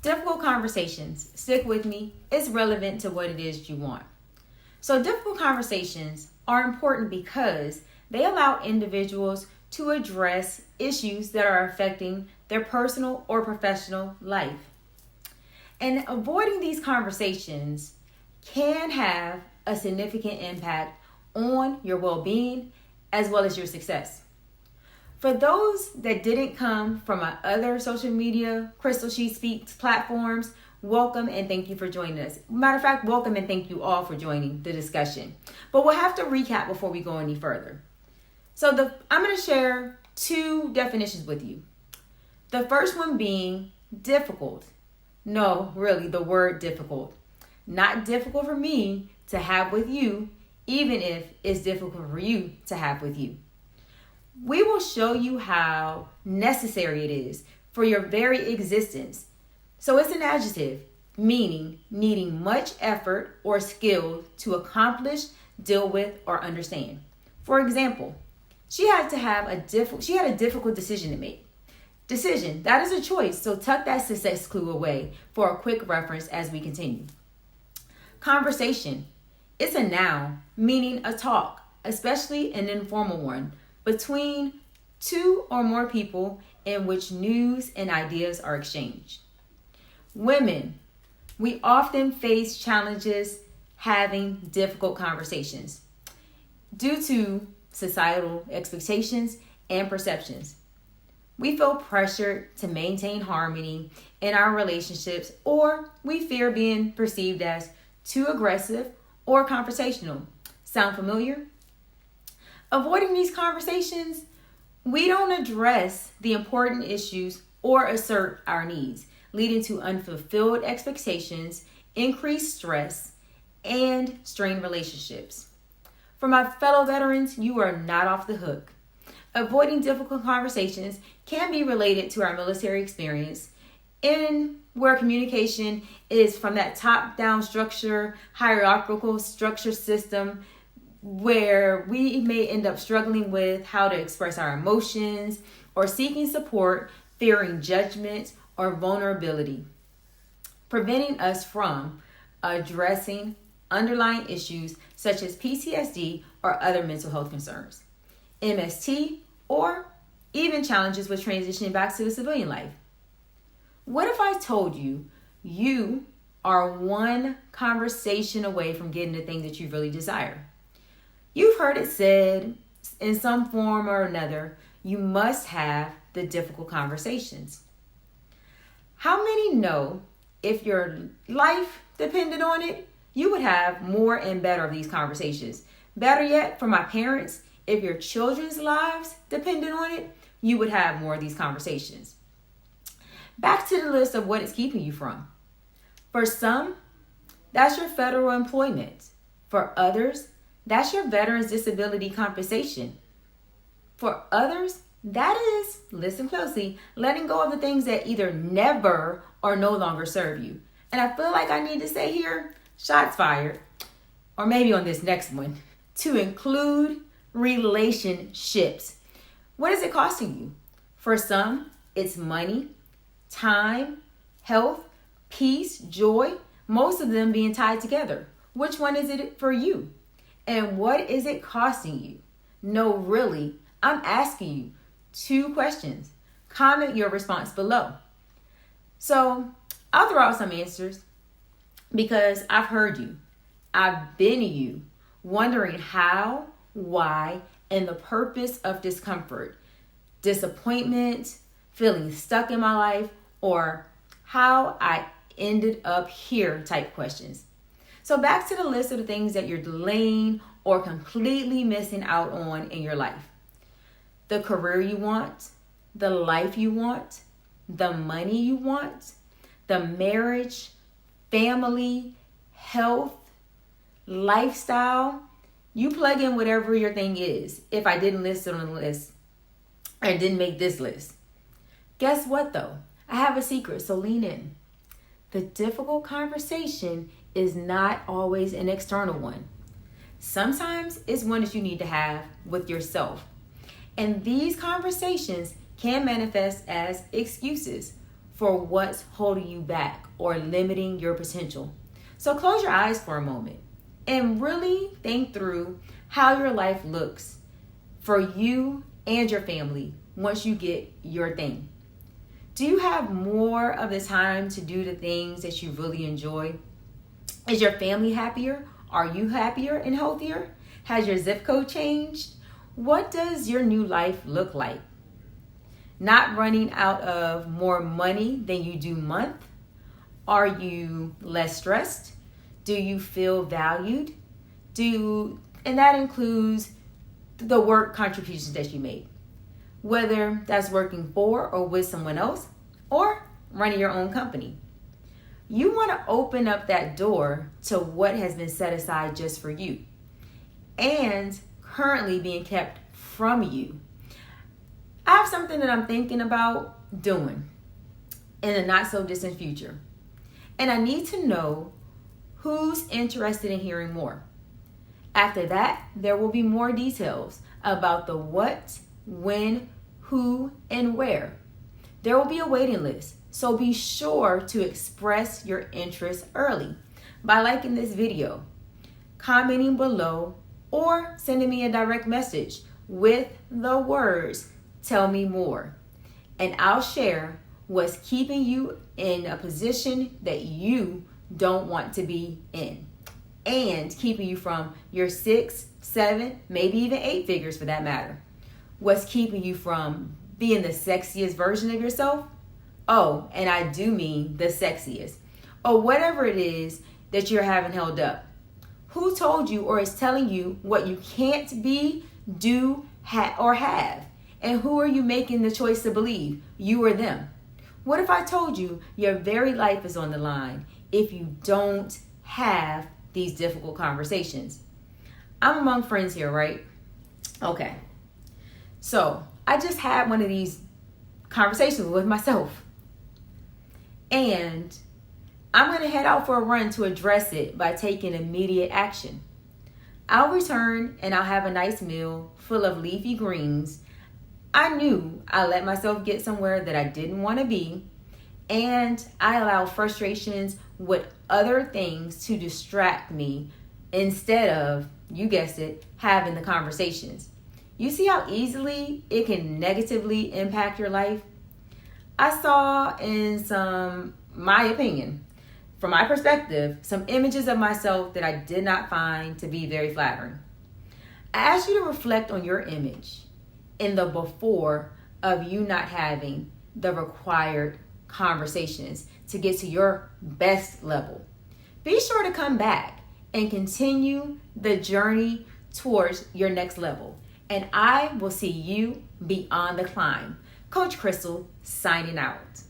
Difficult conversations, stick with me, it's relevant to what it is you want. So difficult conversations are important because they allow individuals to address issues that are affecting their personal or professional life. And avoiding these conversations can have a significant impact on your well-being as well as your success. For those that didn't come from my other social media Crystal She Speaks platforms, welcome and thank you for joining us. Matter of fact, welcome and thank you all for joining the discussion. But we'll have to recap before we go any further. So I'm going to share two definitions with you. The first one being difficult. No, really, the word difficult. Not difficult for me to have with you, even if it's difficult for you to have with you. We will show you how necessary it is for your very existence. So it's an adjective, meaning needing much effort or skill to accomplish, deal with, or understand. For example, she had a difficult decision to make. Decision, that is a choice, so tuck that success clue away for a quick reference as we continue. Conversation, it's a noun, meaning a talk, especially an informal one, between two or more people in which news and ideas are exchanged. Women, we often face challenges having difficult conversations due to societal expectations and perceptions. We feel pressured to maintain harmony in our relationships, or we fear being perceived as too aggressive or confrontational. Sound familiar? Avoiding these conversations, we don't address the important issues or assert our needs, leading to unfulfilled expectations, increased stress, and strained relationships. For my fellow veterans, you are not off the hook. Avoiding difficult conversations can be related to our military experience, in where communication is from that top-down structure, hierarchical structure system, where we may end up struggling with how to express our emotions or seeking support, fearing judgment or vulnerability, preventing us from addressing underlying issues such as PTSD or other mental health concerns, MST, or even challenges with transitioning back to the civilian life. What if I told you you are one conversation away from getting the thing that you really desire? You've heard it said in some form or another, you must have the difficult conversations. How many know if your life depended on it, you would have more and better of these conversations? Better yet, for my parents, if your children's lives depended on it, you would have more of these conversations. Back to the list of what it's keeping you from. For some, that's your federal employment. For others, that's your veterans disability compensation. For others, that is, listen closely, letting go of the things that either never or no longer serve you. And I feel like I need to say here, shots fired, or maybe on this next one, to include relationships. What is it costing you? For some, it's money, time, health, peace, joy, most of them being tied together. Which one is it for you? And what is it costing you? No, really, I'm asking you 2 questions. Comment your response below. So I'll throw out some answers because I've heard you. I've been you, wondering how, why, and the purpose of discomfort, disappointment, feeling stuck in my life, or how I ended up here type questions. So back to the list of the things that you're delaying or completely missing out on in your life. The career you want, the life you want, the money you want, the marriage, family, health, lifestyle. You plug in whatever your thing is. If I didn't list it on the list, I didn't make this list. Guess what though? I have a secret, so lean in. The difficult conversation is not always an external one. Sometimes it's one that you need to have with yourself. And these conversations can manifest as excuses for what's holding you back or limiting your potential. So close your eyes for a moment and really think through how your life looks for you and your family once you get your thing. Do you have more of the time to do the things that you really enjoy? Is your family happier? Are you happier and healthier? Has your zip code changed? What does your new life look like? Not running out of more money than you do month? Are you less stressed? Do you feel valued? And that includes the work contributions that you made. Whether that's working for or with someone else or running your own company. You want to open up that door to what has been set aside just for you and currently being kept from you. I have something that I'm thinking about doing in the not so distant future. And I need to know who's interested in hearing more. After that, there will be more details about the what, when, who, and where. There will be a waiting list, so be sure to express your interest early by liking this video, commenting below, or sending me a direct message with the words, "Tell me more." And I'll share what's keeping you in a position that you don't want to be in and keeping you from your 6, 7, maybe even 8 figures for that matter. What's keeping you from being the sexiest version of yourself? Oh, and I do mean the sexiest. Or whatever it is that you're having held up. Who told you or is telling you what you can't be, do, or have? And who are you making the choice to believe, you or them? What if I told you your very life is on the line if you don't have these difficult conversations? I'm among friends here, right? Okay. So I just had one of these conversations with myself. And I'm going to head out for a run to address it by taking immediate action. I'll return and I'll have a nice meal full of leafy greens. I knew I let myself get somewhere that I didn't want to be, and I allowed frustrations with other things to distract me instead of, you guessed it, having the conversations. You see how easily it can negatively impact your life? I saw in my opinion, from my perspective, some images of myself that I did not find to be very flattering. I asked you to reflect on your image in the before of you not having the required conversations to get to your best level. Be sure to come back and continue the journey towards your next level. And I will see you beyond the climb. Coach Crystal signing out.